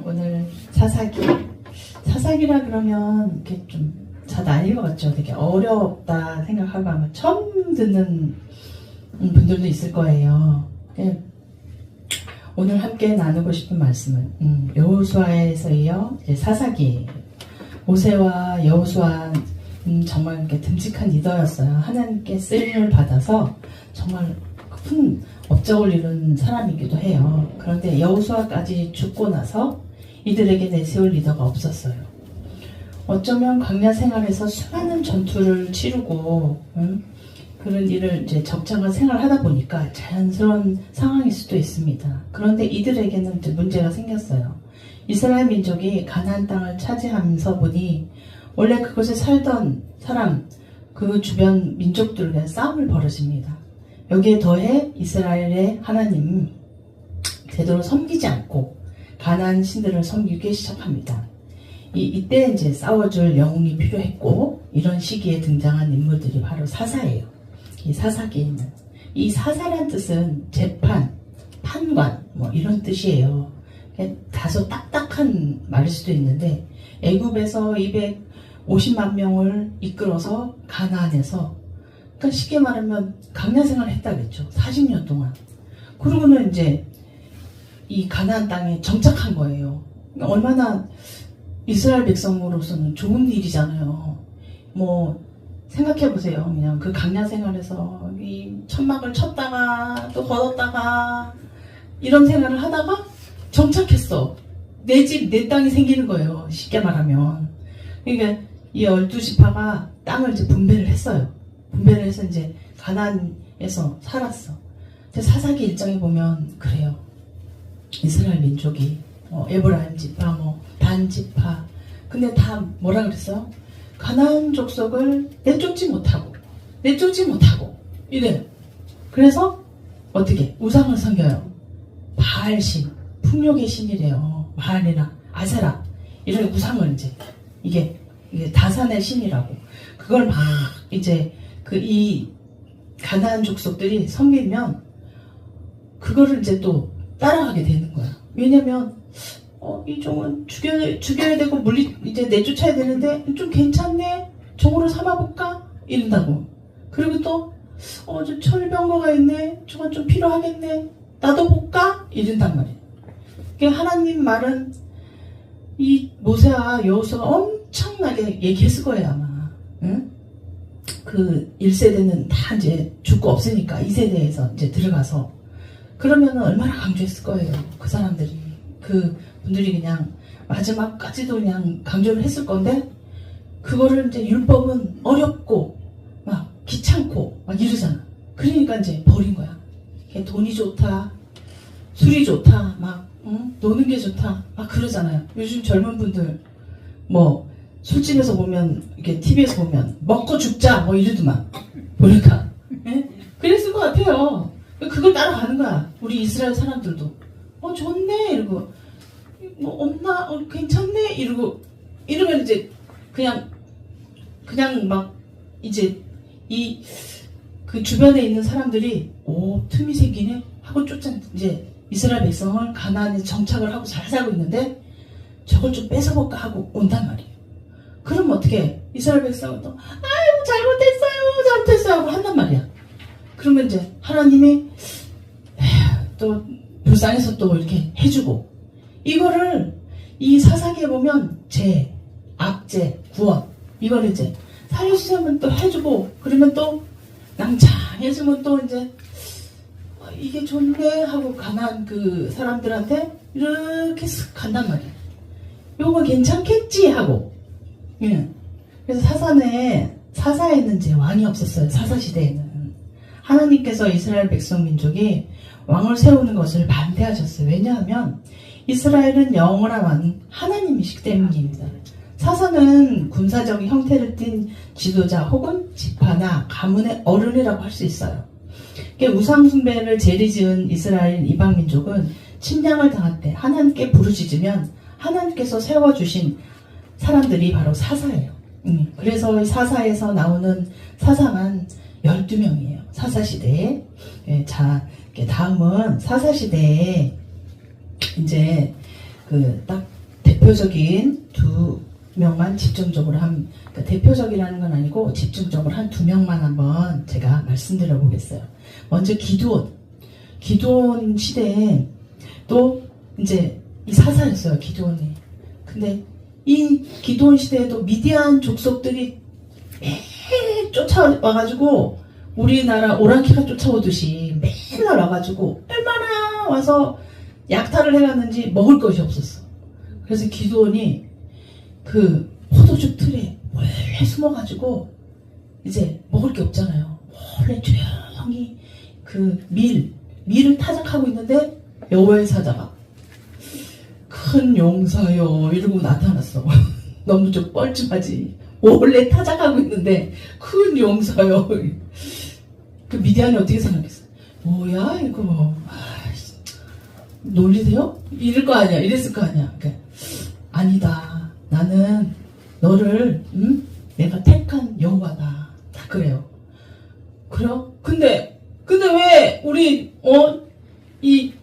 오늘 사사기라 그러면 이렇게 좀 잘 아닐 것 같죠. 되게 어렵다 생각하고 아마 처음 듣는 분들도 있을 거예요. 오늘 함께 나누고 싶은 말씀은 여호수아에서 이어 사사기. 모세와 여호수아 정말 이렇게 듬직한 리더였어요. 하나님께 쓰임을 받아서 정말 큰 업적을 이룬 사람이기도 해요. 그런데 여호수아까지 죽고 나서 이들에게 내세울 리더가 없었어요. 어쩌면 광야 생활에서 수많은 전투를 치르고 그런 일을 이제 적장한 생활을 하다 보니까 자연스러운 상황일 수도 있습니다. 그런데 이들에게는 이제 문제가 생겼어요. 이스라엘 민족이 가나안 땅을 차지하면서 보니 원래 그곳에 살던 사람, 그 주변 민족들과 싸움을 벌어집니다. 여기에 더해 이스라엘의 하나님 제대로 섬기지 않고 가나안 신들을 섬기기 시작합니다. 이때 이제 싸워줄 영웅이 필요했고 이런 시기에 등장한 인물들이 바로 사사예요. 이 사사기에는 이 사사란 뜻은 재판, 판관 뭐 이런 뜻이에요. 다소 딱딱한 말일 수도 있는데 애굽에서 250만 명을 이끌어서 가나안에서 그러니까 쉽게 말하면 광야 생활을 했다겠죠. 40년 동안. 그러고는 이제 이 가나안 땅에 정착한 거예요. 그러니까 얼마나 이스라엘 백성으로서는 좋은 일이잖아요. 뭐 생각해보세요. 그냥 그 광야 생활에서 이 천막을 쳤다가 또 걷었다가 이런 생활을 하다가 정착했어. 내 집, 내 땅이 생기는 거예요. 쉽게 말하면. 그러니까 이 12지파가 땅을 이제 분배를 했어요. 분배를 해서 이제 가나안에서 살았어. 근데 사사기 일장에 보면 그래요. 이스라엘 민족이 에브라임 지파, 단 지파. 근데 다 뭐라 그랬어요? 가나안 족속을 내쫓지 못하고 이래. 그래서 어떻게 우상을 섬겨요. 바알신, 풍욕의 신이래요. 바알이나 아세라 이런 우상을 이제 이게 다산의 신이라고 그걸 막 이제 이 가나안 족속들이 섬기면 그거를 이제 또 따라가게 되는 거야. 왜냐면 이 종은 죽여야 되고 이제 내쫓아야 되는데 좀 괜찮네. 종으로 삼아볼까? 이런다고. 그리고 또 저 철병거가 있네. 저건 좀 필요하겠네. 나도 볼까? 이런단 말이에요. 그러니까 하나님 말은 이 모세와 여호수아가 엄청나게 얘기했을 거예요 아마. 응? 그 1세대는 다 이제 죽고 없으니까 2세대에서 이제 들어가서 그러면은 얼마나 강조했을 거예요. 그 사람들이. 그 분들이 그냥 마지막까지도 그냥 강조를 했을 건데 그거를 이제 율법은 어렵고 막 귀찮고 막 이러잖아. 그러니까 이제 버린 거야. 돈이 좋다, 술이 좋다, 막 노는 게 좋다, 막 그러잖아요. 요즘 젊은 분들 뭐 술집에서 보면 이렇게 TV에서 보면 먹고 죽자 뭐 이러더만 보니까 그랬을 것 같아요. 그걸 따라가는 거야. 우리 이스라엘 사람들도 좋네 이러고 뭐 없나 괜찮네 이러면 이제 그냥 막 이제 그 주변에 있는 사람들이 틈이 생기네 하고 이제 이스라엘 백성을 가나안에 정착을 하고 잘 살고 있는데 저걸 좀 뺏어볼까 하고 온단 말이에요. 그럼 어떻게 이스라엘 백성은 또 아유 잘못했어요 하고 한단 말이야. 그러면 이제 하나님이 또 불쌍해서 또 이렇게 해주고 이거를 이 사사기에 보면 악재, 구원 이걸 이제 살려주자면 또 해주고 그러면 또 낭창해주면 또 이제 이게 좋네 하고 가난 그 사람들한테 이렇게 쓱 간단 말이야. 요거 괜찮겠지 하고. 그래서 사사에는 이제 왕이 없었어요. 사사시대에는. 하나님께서 이스라엘 백성 민족이 왕을 세우는 것을 반대하셨어요. 왜냐하면 이스라엘은 영원한 왕이 하나님이시기 때문입니다. 사사는 군사적인 형태를 띤 지도자 혹은 지파나 가문의 어른이라고 할 수 있어요. 우상숭배를 재리지은 이스라엘 이방민족은 침략을 당할 때 하나님께 부르짖으면 하나님께서 세워주신 사람들이 바로 사사예요. 그래서 사사에서 나오는 사사만 12명이에요. 사사시대에. 자, 다음은 사사시대에 이제 그 딱 대표적인 두 명만 집중적으로 그러니까 대표적이라는 건 아니고 집중적으로 한 두 명만 한번 제가 말씀드려 보겠어요. 먼저 기드온 시대에 또 이제 이 사사였어요, 기드온이. 근데 이 기드온 시대에도 미디안 족속들이 매일 쫓아와가지고 우리나라 오랑캐가 쫓아오듯이 맨날 와가지고 얼마나 와서 약탈을 해갔는지 먹을 것이 없었어. 그래서 기드온이 그 포도주 틀에 몰래 숨어가지고 이제 먹을 게 없잖아요. 몰래 조용히 그 밀을 타작하고 있는데 여호와의 사자가 큰 용사여 이러고 나타났어. 너무 좀 뻘쭘하지. 몰래 타작하고 있는데 큰 용사여. 그 미디안이 어떻게 생각했어? 뭐야 이거 놀리세요? 이럴 거 아니야. 이랬을 거 아니야. 그러니까, 아니다. 나는 너를 내가 택한 여호와다. 다 그래요. 그래요? 근데 왜 우리 이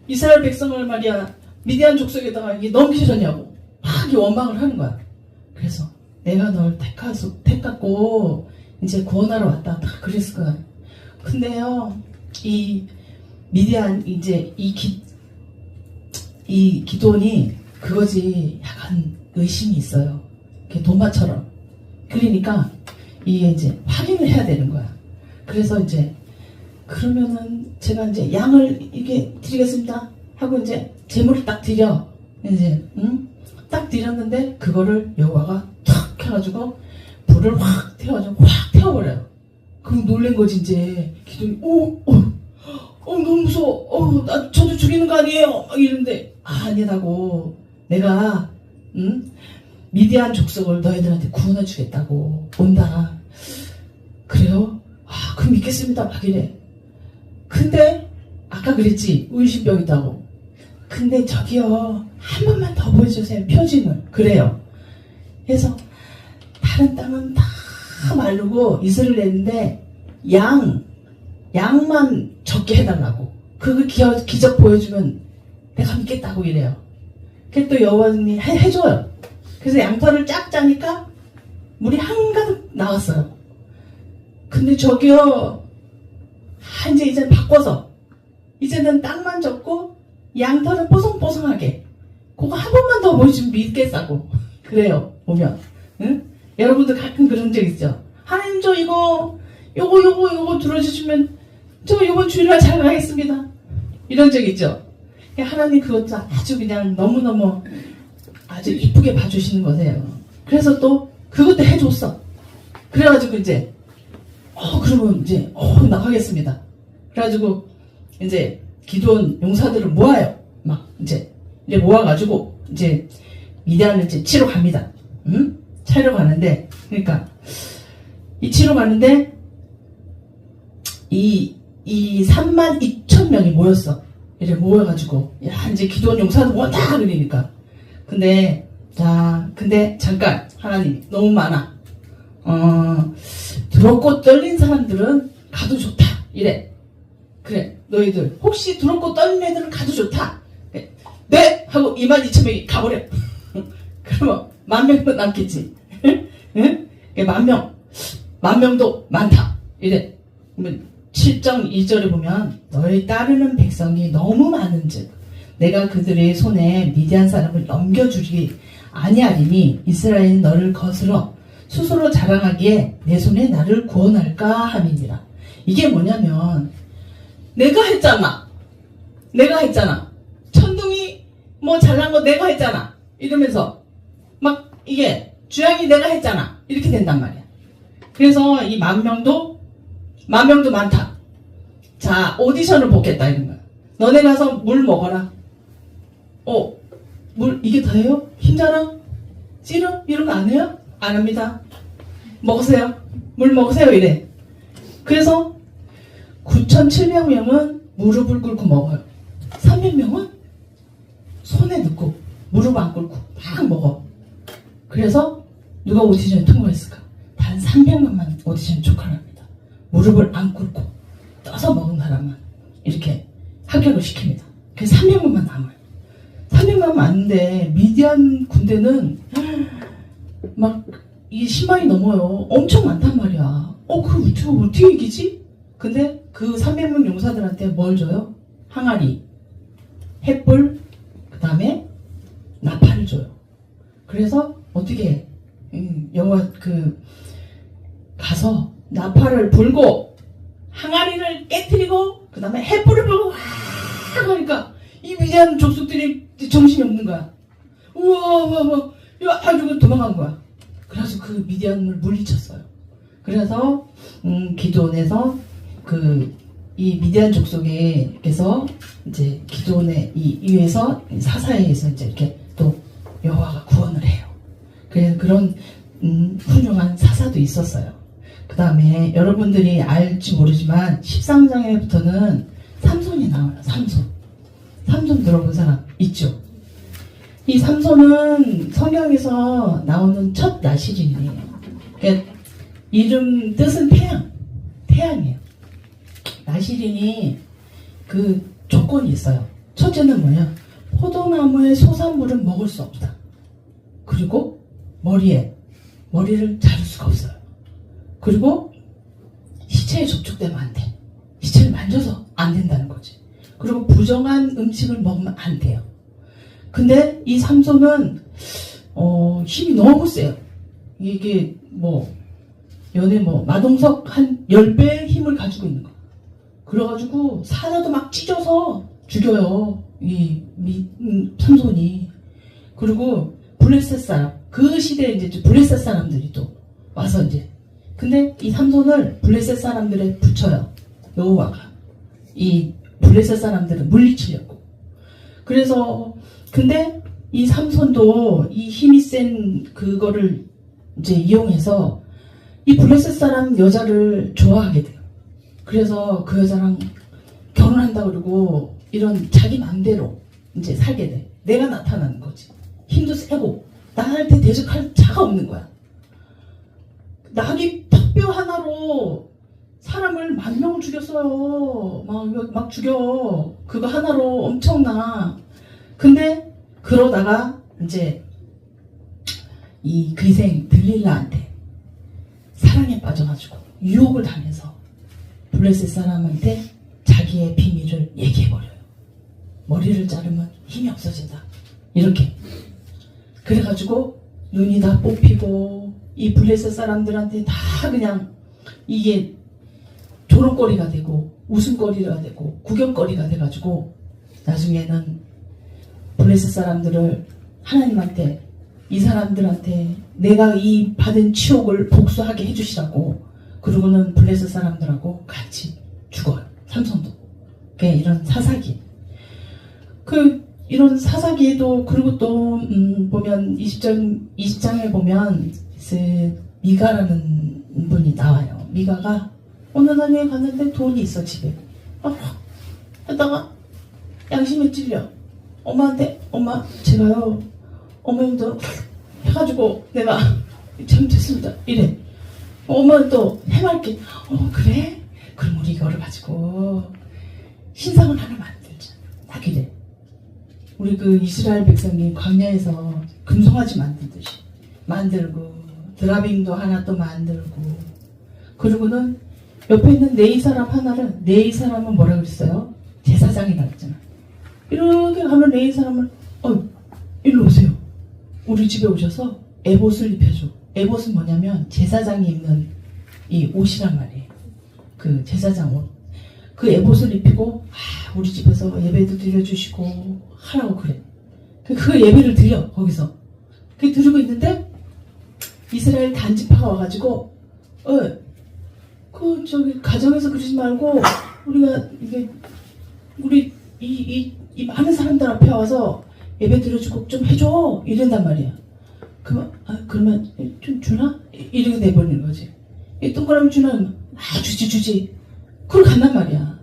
이스라엘 백성을 말이야 미디안 족속에다가 이게 넘기셨냐고 막 원망을 하는 거야. 그래서 내가 널 택하고 이제 구원하러 왔다. 다 그랬을 거야. 근데요 이 미디안 이제 이 기드온이 그거지 약간 의심이 있어요. 도마처럼. 그러니까 이게 이제 확인을 해야 되는 거야. 그래서 이제 그러면은 제가 이제 양을 이게 드리겠습니다 하고 이제 제물을 딱 드려. 이제 딱 드렸는데 그거를 여호와가 탁 해가지고 불을 확 태워가지고 확 태워버려요. 그럼 놀란 거지 이제. 기드온이 너무 무서워. 저도 죽이는 거 아니에요? 막 이러는데 아니라고. 내가 미디안 족속을 너희들한테 구원해 주겠다고 온다. 그래요? 그럼 믿겠습니다. 막 이래. 근데 아까 그랬지 의심병이다고. 근데 저기요 한 번만 더 보여주세요. 표징을. 그래요. 그래서 다른 땅은 다 마르고 이슬을 냈는데 양만 적게 해달라고. 그거 기적 보여주면 내가 믿겠다고 이래요. 그래서 또 여호와님이 해줘요. 그래서 양털을 쫙 짜니까 물이 한가득 나왔어요. 근데 저기요 이제 바꿔서 이제는 땅만 젖고 양털은 뽀송뽀송하게 그거 한 번만 더 보여주면 믿겠다고. 그래요. 보면 응? 여러분들 가끔 그런 적 있죠. 하나님 저 요거 들어주시면 저 이번 주일날 잘 가겠습니다. 이런 적 있죠. 하나님 그것도 아주 그냥 너무너무 아주 이쁘게 봐주시는 거세요. 그래서 또 그것도 해줬어. 그래가지고 이제 그러면 이제 나가겠습니다. 그래가지고 이제 기드온 용사들을 모아요. 막 이제 모아가지고 이제 미디안을 이제 치러 갑니다. 치러 가는데 그러니까 치러 가는데 이 32,000명이 모였어. 이제 모여가지고 이제 기드온 용사도 모았다 그러니까. 근데 잠깐 하나님 너무 많아. 두렵고 떨린 사람들은 가도 좋다. 이래. 그래 너희들 혹시 두렵고 떨린 애들은 가도 좋다. 네 하고 22,000명이 가버려. 그러면 10,000명도 남겠지. 응? 10,000명도 많다. 이래. 그러면 7장 2절에 보면 너희 따르는 백성이 너무 많은즉 내가 그들의 손에 미디안 사람을 넘겨주리 아니하리니 이스라엘이 너를 거스러 스스로 자랑하기에 내 손에 나를 구원할까 함이니라. 이게 뭐냐면 내가 했잖아. 천둥이 뭐 잘난 거 내가 했잖아. 이러면서 막 이게 주양이 내가 했잖아. 이렇게 된단 말이야. 그래서 이 10,000명도 많다. 자, 오디션을 보겠다 이런 거야. 너네 가서 물 먹어라. 물 이게 다예요? 힘자랑? 씨름? 이런 거 안 해요? 안 합니다. 먹으세요. 물 먹으세요 이래. 그래서 9,700명은 무릎을 꿇고 먹어요. 300명은 손에 넣고 무릎 안 꿇고 막 먹어. 그래서 누가 오디션에 통과했을까? 단 300명만 오디션에 촉발합니다. 무릎을 안 꿇고 떠서 먹은 사람만 이렇게 합격을 시킵니다. 그래서 300명만 남아요. 300만 맞는데 미디안 군대는 막 이 10만이 넘어요. 엄청 많단 말이야. 그 어떻게 이기지? 근데 그 300명 용사들한테 뭘 줘요? 항아리, 횃불, 그 다음에 나팔을 줘요. 그래서 어떻게 해? 영화 가서 나팔을 불고 항아리를 깨뜨리고 그 다음에 횃불을 불고 와 하니까 이 미디안 족속들이 정신이 없는 거야. 우와 이거 도망간 거야. 그래서 그 미디안을 물리쳤어요. 그래서 기드온에서 이 미디안 족속에서 이제 기드온의 위에서 사사에서 이제 이렇게 또 여호와가 구원을 해요. 그래서 그런 훌륭한 사사도 있었어요. 그 다음에 여러분들이 알지 모르지만 13장에부터는 삼손이 나와요. 삼손 들어본 사람 있죠? 이 삼손은 성경에서 나오는 첫 나시린이에요. 그러니까 이름 뜻은 태양이에요. 나시린이 그 조건이 있어요. 첫째는 뭐냐? 포도나무의 소산물은 먹을 수 없다. 그리고 머리를 자를 수가 없어요. 그리고 시체에 접촉되면 안 돼. 시체를 만져서 안 된다는 거지. 그리고 부정한 음식을 먹으면 안 돼요. 근데 이 삼손은 힘이 너무 세요. 이게 마동석 한 10배의 힘을 가지고 있는 거. 그래가지고 사자도 막 찢어서 죽여요. 삼손이. 그리고 블레셋 사람, 그 시대에 이제 블레셋 사람들이 또 와서 이제. 근데 이 삼손을 블레셋 사람들에 붙여요. 여호와가. 이 블레셋 사람들을 물리치려고. 그래서 근데 이 삼손도 이 힘이 센 그거를 이제 이용해서 이 블레셋 사람 여자를 좋아하게 돼요. 그래서 그 여자랑 결혼한다 그러고 이런 자기 맘대로 이제 살게 돼. 내가 나타나는 거지. 힘도 세고 나한테 대적할 자가 없는 거야. 낙이 턱뼈 하나로 사람을 10,000명 죽였어요. 막 죽여. 그거 하나로 엄청나. 근데 그러다가 이제 이 그이생 들릴라한테 사랑에 빠져가지고 유혹을 당해서 블레셋 사람한테 자기의 비밀을 얘기해버려요. 머리를 자르면 힘이 없어진다. 이렇게. 그래가지고 눈이 다 뽑히고 이 블레셋 사람들한테 다 그냥 이게 조롱거리가 되고 웃음거리가 되고 구경거리가 돼가지고 나중에는 블레셋 사람들을 하나님한테 이 사람들한테 내가 이 받은 치욕을 복수하게 해주시라고 그러고는 블레셋 사람들하고 같이 죽어요. 삼손도. 이런 사사기. 이런 사사기에도 그리고 또 보면 20장에 보면 미가라는 분이 나와요. 미가가 어느 날에 갔는데 돈이 있어 집에. 하다가 양심에 찔려. 엄마한테 엄마 제가요 어머님도 해가지고 내가 잘못했습니다 이래. 엄마는 또 해맑게 그래? 그럼 우리 이거를 가지고 신상을 하나 만들자. 딱 이래. 우리 그 이스라엘 백성이 광야에서 금송아지 만들듯이 만들고 드라빙도 하나 또 만들고 그리고는 옆에 있는 네이 사람 하나를 네이 사람은 뭐라 그랬어요? 제사장이라고 했잖아. 이렇게 가면 네이 사람을 일로 오세요. 우리 집에 오셔서 에봇을 입혀줘. 에봇은 뭐냐면 제사장이 입는 이 옷이란 말이에요. 그 제사장 옷. 그 에봇을 입히고 우리 집에서 예배도 드려주시고 하라고 그래. 그 예배를 드려 거기서. 그 드리고 있는데 이스라엘 단지파가 와가지고 가정에서 그러지 말고 우리가 우리 이 많은 사람들 앞에 와서 예배 드려주고 좀 해줘 이런단 말이야. 그러면 좀 주나? 이렇게 내버리는 거지. 이 동그라미 주나? 주지. 그걸 간단 말이야.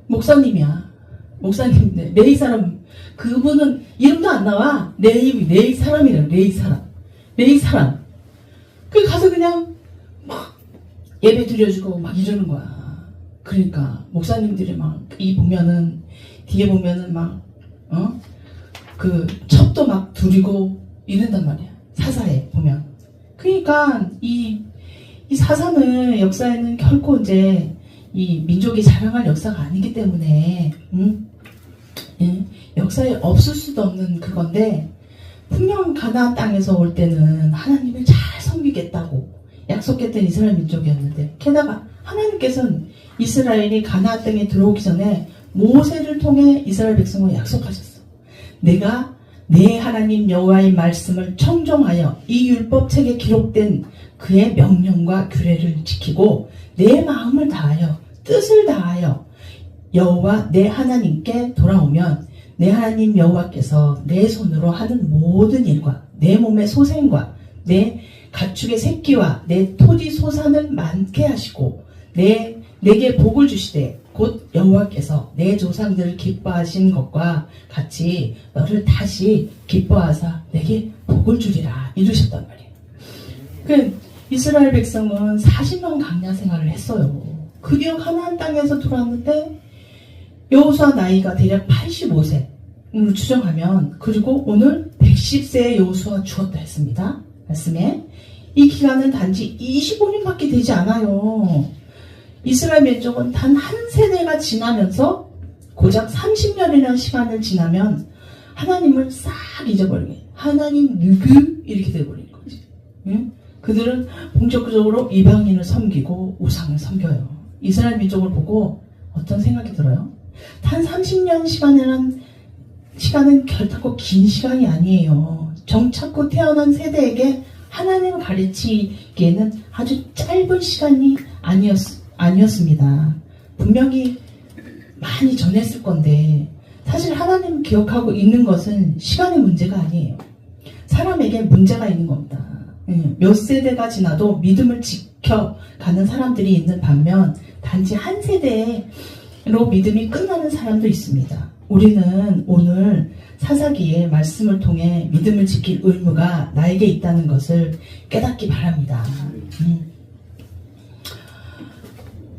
목사님이야. 목사님인데 레이 사람 그분은 이름도 안 나와. 레이 사람이래. 레이 사람. 그 가서 그냥 막 예배 드려주고 막 이러는 거야. 그러니까 목사님들이 막 보면은 뒤에 보면은 막 그 첩도 막 두리고 이런단 말이야. 사사에 보면. 그러니까 이 사사는 역사에는 결코 이제 이 민족이 자랑할 역사가 아니기 때문에 역사에 없을 수도 없는 그건데, 분명 가나안 땅에서 올 때는 하나님을 잘 섬기겠다고 약속했던 이스라엘 민족이었는데, 게다가 하나님께서는 이스라엘이 가나안 땅에 들어오기 전에 모세를 통해 이스라엘 백성을 약속하셨어. 내가 내 하나님 여호와의 말씀을 청종하여 이 율법책에 기록된 그의 명령과 규례를 지키고 내 마음을 다하여 뜻을 다하여 여호와 내 하나님께 돌아오면 내 하나님 여호와께서 내 손으로 하는 모든 일과 내 몸의 소생과 내 가축의 새끼와 내 토지 소산을 많게 하시고 내게 복을 주시되 곧 여호와께서 내 조상들을 기뻐하신 것과 같이 너를 다시 기뻐하사 내게 복을 주리라 이루셨단 말이에요. 그 이스라엘 백성은 40년 광야 생활을 했어요. 드디어 가나안 땅에서 돌아왔는데 여호수아 나이가 대략 85세로 추정하면, 그리고 오늘 110세의 여호수아가 죽었다 했습니다. 말씀에 이 기간은 단지 25년밖에 되지 않아요. 이스라엘 민족은 단 한 세대가 지나면서 고작 30년이라는 시간을 지나면 하나님을 싹 잊어버리게, 하나님 누구? 이렇게 돼버리는 거지. 응? 그들은 본격적으로 이방인을 섬기고 우상을 섬겨요. 이스라엘 민족을 보고 어떤 생각이 들어요? 단 30년 시간은 결코 긴 시간이 아니에요. 정착고 태어난 세대에게 하나님을 가르치기에는 아주 짧은 시간이 아니었습니다. 분명히 많이 전했을 건데, 사실 하나님을 기억하고 있는 것은 시간의 문제가 아니에요. 사람에게 문제가 있는 겁니다. 몇 세대가 지나도 믿음을 지켜가는 사람들이 있는 반면 단지 한 세대로 믿음이 끝나는 사람도 있습니다. 우리는 오늘 사사기의 말씀을 통해 믿음을 지킬 의무가 나에게 있다는 것을 깨닫기 바랍니다.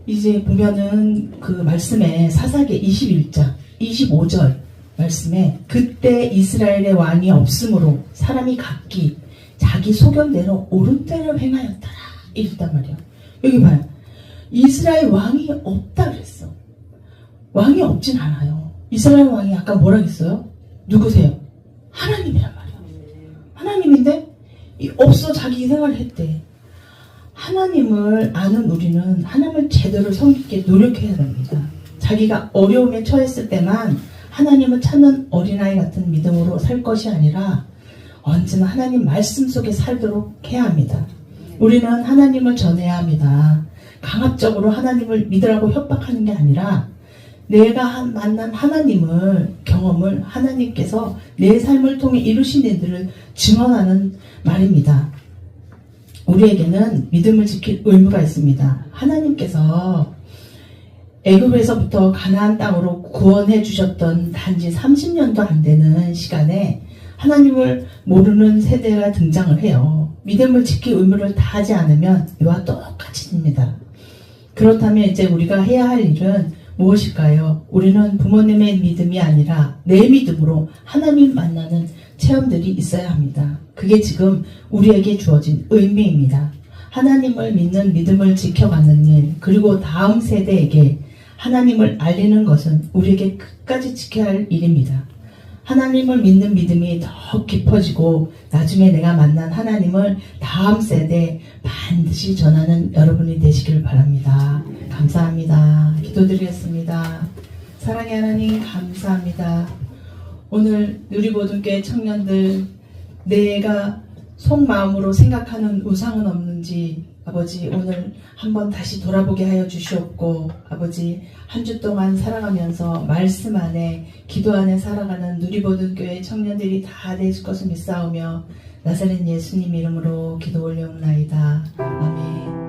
이제 보면은 그 말씀에 사사기 21장 25절 말씀에 그때 이스라엘의 왕이 없으므로 사람이 각기 자기 소견대로 옳은 대로 행하였더라 이랬단 말이야. 여기 봐요. 이스라엘 왕이 없다 그랬어. 왕이 없진 않아요. 이스라엘 왕이 아까 뭐라 그랬어요? 누구세요? 하나님이란 말이야. 하나님인데 없어 자기 생활을 했대. 하나님을 아는 우리는 하나님을 제대로 섬기게 노력해야 됩니다. 자기가 어려움에 처했을 때만 하나님을 찾는 어린아이 같은 믿음으로 살 것이 아니라 언제나 하나님 말씀 속에 살도록 해야 합니다. 우리는 하나님을 전해야 합니다. 강압적으로 하나님을 믿으라고 협박하는 게 아니라 내가 만난 하나님을 경험을 하나님께서 내 삶을 통해 이루신 일들을 증언하는 말입니다. 우리에게는 믿음을 지킬 의무가 있습니다. 하나님께서 애굽에서부터 가나안 땅으로 구원해 주셨던 단지 30년도 안 되는 시간에 하나님을 모르는 세대가 등장을 해요. 믿음을 지킬 의무를 다하지 않으면 이와 똑같이 됩니다. 그렇다면 이제 우리가 해야 할 일은 무엇일까요? 우리는 부모님의 믿음이 아니라 내 믿음으로 하나님 만나는 체험들이 있어야 합니다. 그게 지금 우리에게 주어진 의미입니다. 하나님을 믿는 믿음을 지켜가는 일, 그리고 다음 세대에게 하나님을 알리는 것은 우리에게 끝까지 지켜야 할 일입니다. 하나님을 믿는 믿음이 더 깊어지고 나중에 내가 만난 하나님을 다음 세대에 반드시 전하는 여러분이 되시길 바랍니다. 감사합니다. 기도드리겠습니다. 사랑의 하나님 감사합니다. 오늘 누리보든교회 청년들, 내가 속마음으로 생각하는 우상은 없는지 아버지 오늘 한번 다시 돌아보게 하여 주시옵고, 아버지 한 주 동안 살아가면서 말씀 안에 기도 안에 살아가는 누리보든교회 청년들이 다 되실 것을 믿사오며 나사렛 예수님 이름으로 기도 올려옵나이다. 아멘.